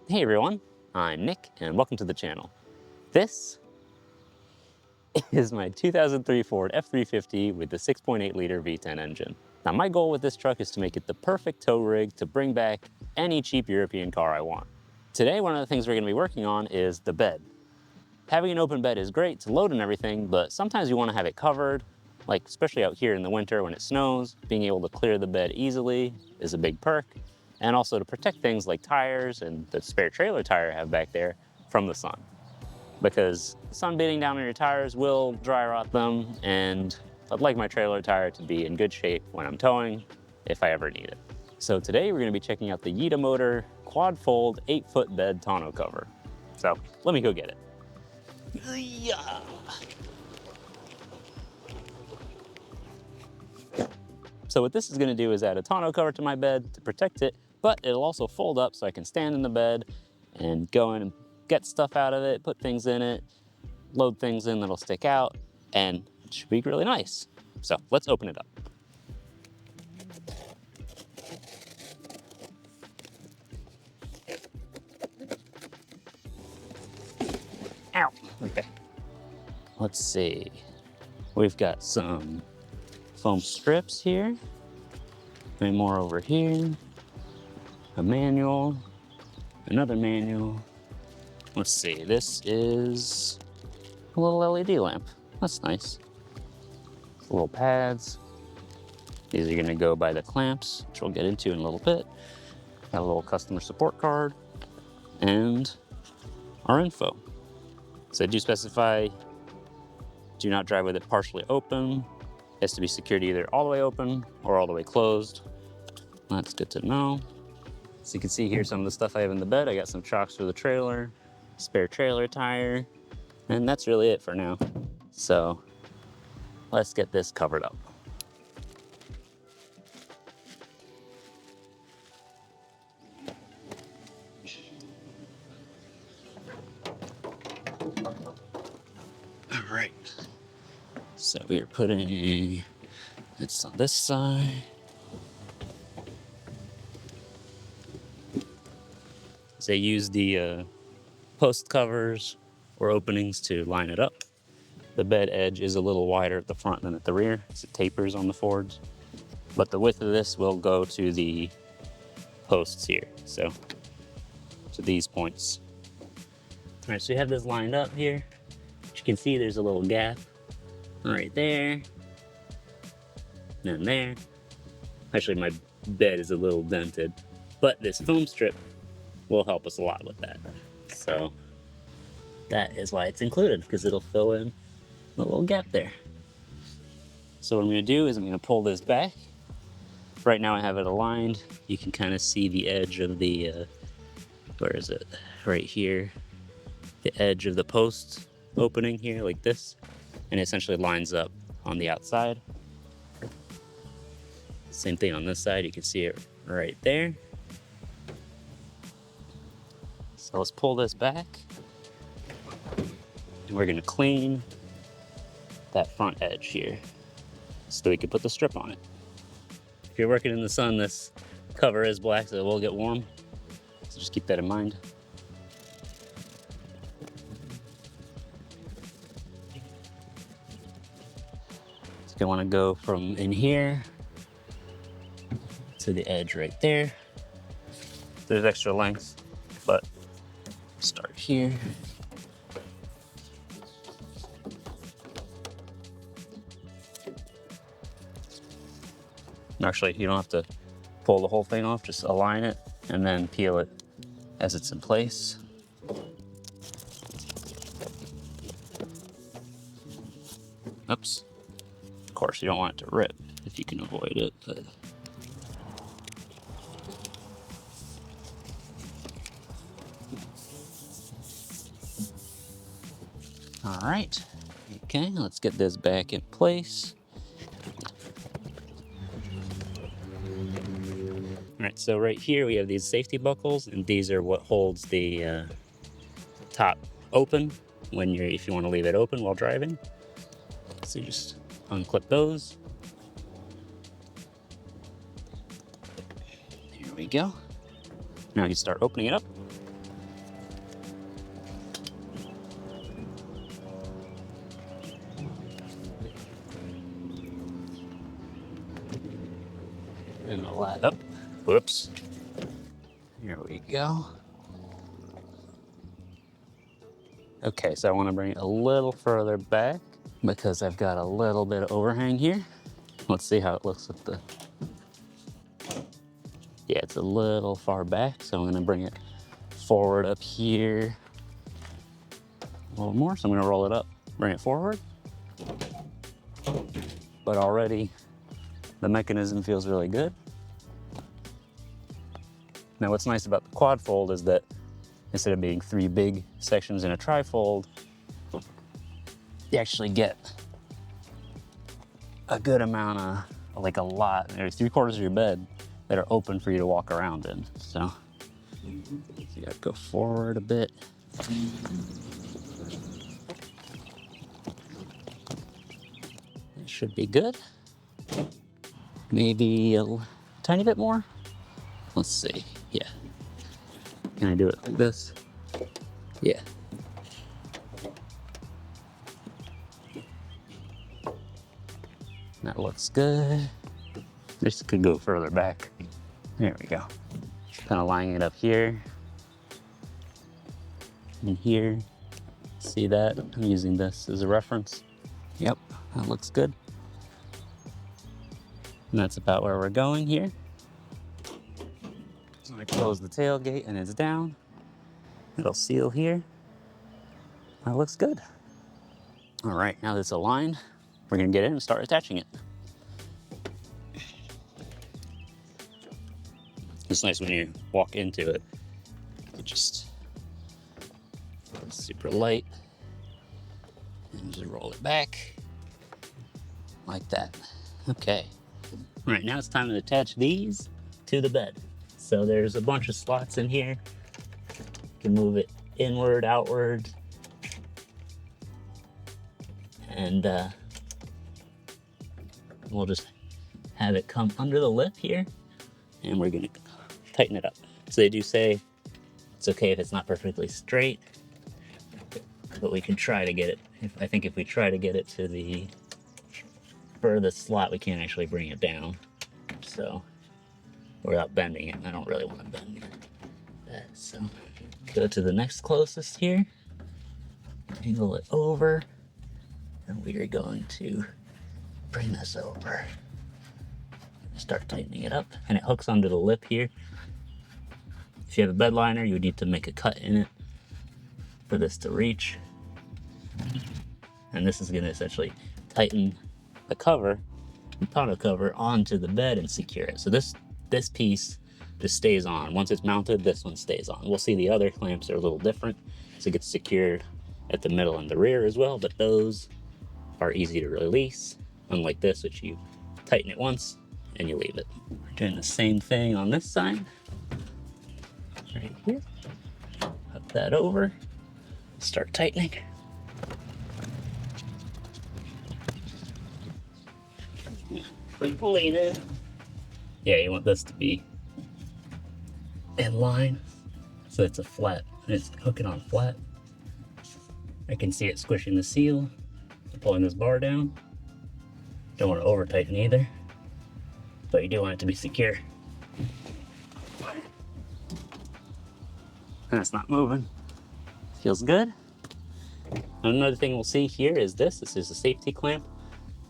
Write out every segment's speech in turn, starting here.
Hey everyone, I'm Nick and welcome to the channel. This is my 2003 Ford F-350 with the 6.8 liter V10 engine. Now my goal with this truck is to make it the perfect tow rig to bring back any cheap European car I want. Today one of the things we're going to be working on is the bed. Having an open bed is great to load and everything, but sometimes you want to have it covered, like especially out here in the winter when it snows. Being able to clear the bed easily is a big perk. And also to protect things like tires and the spare trailer tire I have back there from the sun. Because sun beating down on your tires will dry rot them, and I'd like my trailer tire to be in good shape when I'm towing, if I ever need it. So today we're going to be checking out the Yitamotor quad fold 8-foot bed tonneau cover. So let me go get it. Yeah. So what this is going to do is add a tonneau cover to my bed to protect it, but it'll also fold up so I can stand in the bed and go in and get stuff out of it, put things in it, load things in that'll stick out, and it should be really nice. So let's open it up. Ow, okay. Let's see. We've got some foam strips here, and more over here, a manual, another manual. Let's see, this is a little LED lamp. That's nice. Little pads. These are gonna go by the clamps, which we'll get into in a little bit. Got a little customer support card and our info. So I do specify, do not drive with it partially open. It has to be secured either all the way open or all the way closed. That's good to know. So you can see here some of the stuff I have in the bed. I got some chocks for the trailer, spare trailer tire, and that's really it for now. So let's get this covered up. All right. So we are putting it's on this side. So they use the post covers or openings to line it up. The bed edge is a little wider at the front than at the rear, as it tapers on the Fords. But the width of this will go to the posts here, so to these points. All right, so you have this lined up here. As you can see, there's a little gap right there, and then there. Actually, my bed is a little dented, but this foam strip will help us a lot with that. So that is why it's included, because it'll fill in the little gap there. So what I'm gonna do is I'm gonna pull this back. Right now I have it aligned. You can kind of see the edge of the, where is it? Right here. The edge of the post opening here, like this. And it essentially lines up on the outside. Same thing on this side, you can see it right there. So let's pull this back. And we're gonna clean that front edge here so we can put the strip on it. If you're working in the sun, this cover is black, so it will get warm. So just keep that in mind. So you want to go from in here to the edge right there. There's extra length, but start here. Actually, you don't have to pull the whole thing off, just align it and then peel it as it's in place. Oops. Of course, you don't want it to rip if you can avoid it, but all right. Okay, let's get this back in place. All right, so right here we have these safety buckles, and these are what holds the top open if you want to leave it open while driving. So you just unclip those. There we go. Now you start opening it up. And the lat up. Whoops. Here we go. Okay, so I want to bring it a little further back because I've got a little bit of overhang here. Let's see how it looks with the... Yeah, it's a little far back, so I'm going to bring it forward up here a little more. So I'm going to roll it up, bring it forward. But already the mechanism feels really good. Now what's nice about the quad fold is that instead of being 3 big sections in a trifold, you actually get a good amount of, like a lot, there's 3/4 of your bed that are open for you to walk around in. So you gotta go forward a bit. It should be good. Maybe a tiny bit more. Let's see, yeah. Can I do it like this? Yeah. That looks good. This could go further back. There we go. Kind of lining it up here and here. See that? I'm using this as a reference. Yep, that looks good. And that's about where we're going here. So I close the tailgate and it's down. It'll seal here. That looks good. All right, now that it's aligned, we're gonna get in and start attaching it. It's nice when you walk into it. You just super light and just roll it back like that. Okay. All right, now it's time to attach these to the bed. So there's a bunch of slots in here. You can move it inward, outward, and we'll just have it come under the lip here, and we're gonna tighten it up. So they do say it's okay if it's not perfectly straight, but we can try to get it. I think if we try to get it to the furthest slot, we can't actually bring it down. So without bending it, I don't really want to bend that. So go to the next closest here, angle it over, and we are going to bring this over. Start tightening it up, and it hooks onto the lip here. If you have a bed liner, you would need to make a cut in it for this to reach. And this is going to essentially tighten the cover, the tonneau cover, onto the bed and secure it. So this piece just stays on. Once it's mounted, this one stays on. We'll see the other clamps are a little different, so it gets secured at the middle and the rear as well, but those are easy to release, unlike this, which you tighten it once and you leave it. We're doing the same thing on this side. Right here. Put that over. Start tightening. Lean in. Yeah, you want this to be in line, so it's a flat. It's hooking on flat. I can see it squishing the seal. Pulling this bar down. Don't want to over tighten either, but you do want it to be secure. And it's not moving. Feels good. And another thing we'll see here is this. This is a safety clamp,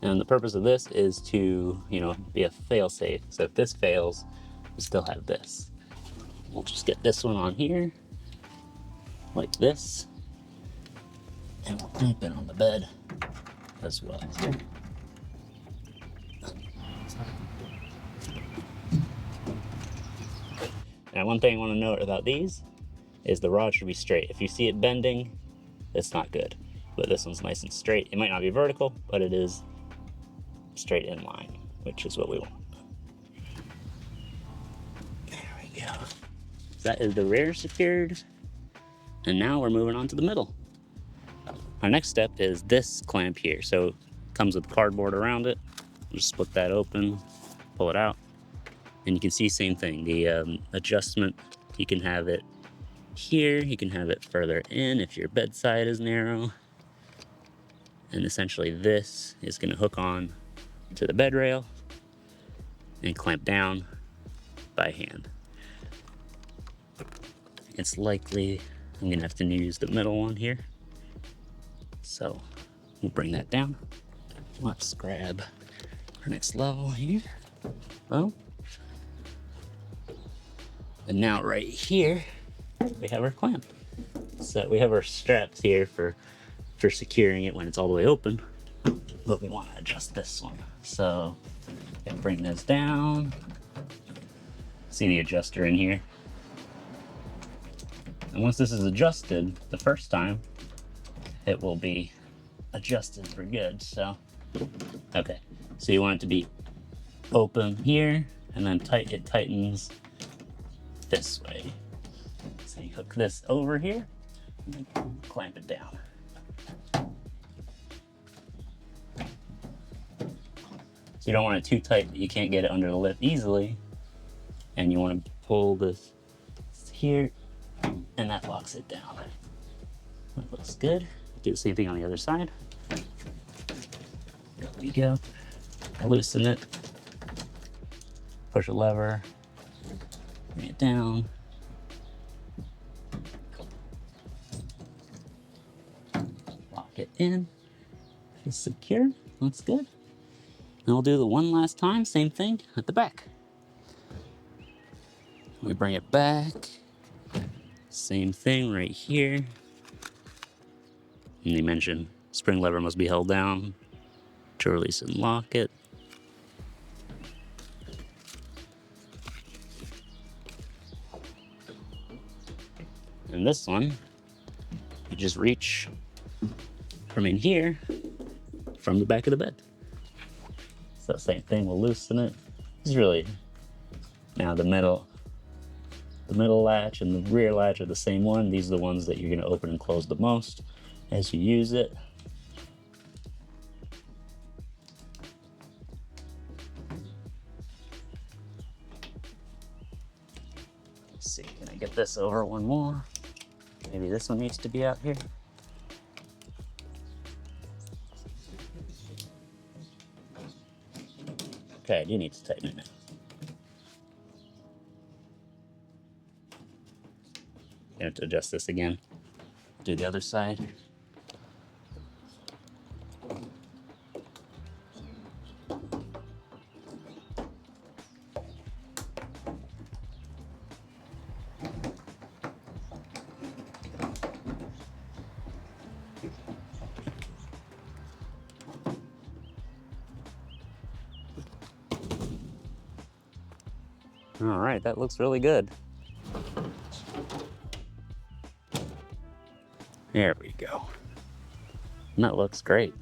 and the purpose of this is to, be a fail-safe. So if this fails, we still have this. We'll just get this one on here, like this, and we'll clamp it on the bed as well. Now, one thing I want to note about these is the rod should be straight. If you see it bending, it's not good. But this one's nice and straight. It might not be vertical, but it is straight in line, which is what we want. There we go. That is the rear secured. And now we're moving on to the middle. Our next step is this clamp here. So it comes with cardboard around it. Just split that open, pull it out, and you can see same thing. The adjustment, you can have it here, you can have it further in if your bedside is narrow. And essentially this is going to hook on to the bed rail, and clamp down by hand. It's likely I'm gonna have to use the middle one here. So we'll bring that down. Let's grab our next level here. Boom. And now right here, we have our clamp. So we have our straps here for securing it when it's all the way open, but we want to adjust this one. So bring this down. See the adjuster in here. And once this is adjusted the first time, it will be adjusted for good. So, okay. So you want it to be open here, and then it tightens this way. So you hook this over here, and then clamp it down. So you don't want it too tight that you can't get it under the lip easily. And you want to pull this here, and that locks it down. That looks good. Do the same thing on the other side. There we go. Loosen it. Push a lever. Bring it down. Lock it in. It's secure. Looks good. And we'll do the one last time, same thing at the back. We bring it back. Same thing right here. And they mentioned spring lever must be held down to release and lock it. And this one, you just reach from in here, from the back of the bed. So same thing, we'll loosen it. It's really, now the middle latch and the rear latch are the same one. These are the ones that you're gonna open and close the most as you use it. Let's see, can I get this over one more? Maybe this one needs to be out here. Okay, I do need to tighten it now. I have to adjust this again. Do the other side. All right, that looks really good. There we go. And that looks great.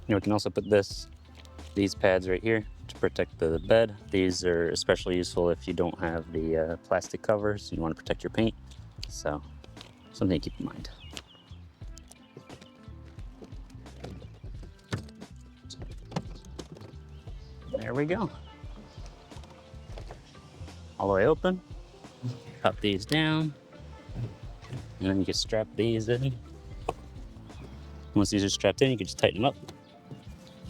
We can also put these pads right here to protect the bed. These are especially useful if you don't have the plastic covers. You want to protect your paint. So, something to keep in mind. There we go. All the way open. Cut these down. And then you can strap these in. Once these are strapped in, you can just tighten them up. And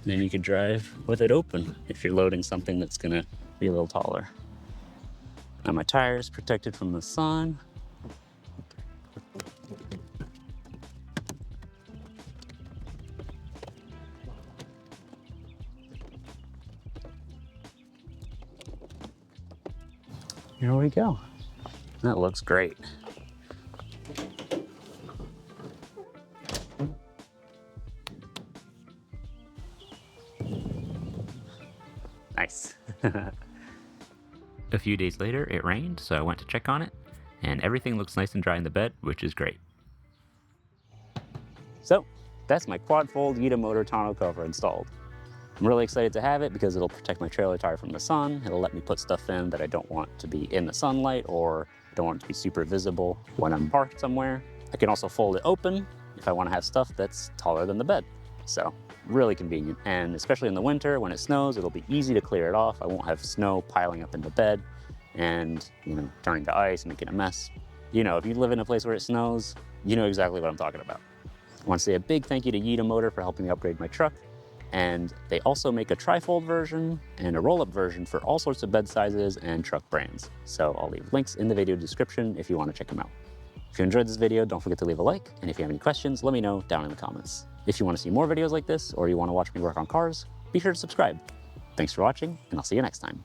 then you can drive with it open if you're loading something that's gonna be a little taller. Now my tire is protected from the sun. Here we go. That looks great. Nice. A few days later, it rained, so I went to check on it, and everything looks nice and dry in the bed, which is great. So, that's my quad-fold Yitamotor tonneau cover installed. I'm really excited to have it because it'll protect my trailer tire from the sun. It'll let me put stuff in that I don't want to be in the sunlight or don't want it to be super visible when I'm parked somewhere. I can also fold it open if I want to have stuff that's taller than the bed. So really convenient. And especially in the winter when it snows, it'll be easy to clear it off. I won't have snow piling up in the bed and turning to ice and making a mess. If you live in a place where it snows, you know exactly what I'm talking about. want to say a big thank you to Yitamotor for helping me upgrade my truck. And they also make a tri-fold version and a roll-up version for all sorts of bed sizes and truck brands. So I'll leave links in the video description if you want to check them out. If you enjoyed this video, don't forget to leave a like, and if you have any questions, let me know down in the comments. If you want to see more videos like this, or you want to watch me work on cars, be sure to subscribe. Thanks for watching, and I'll see you next time.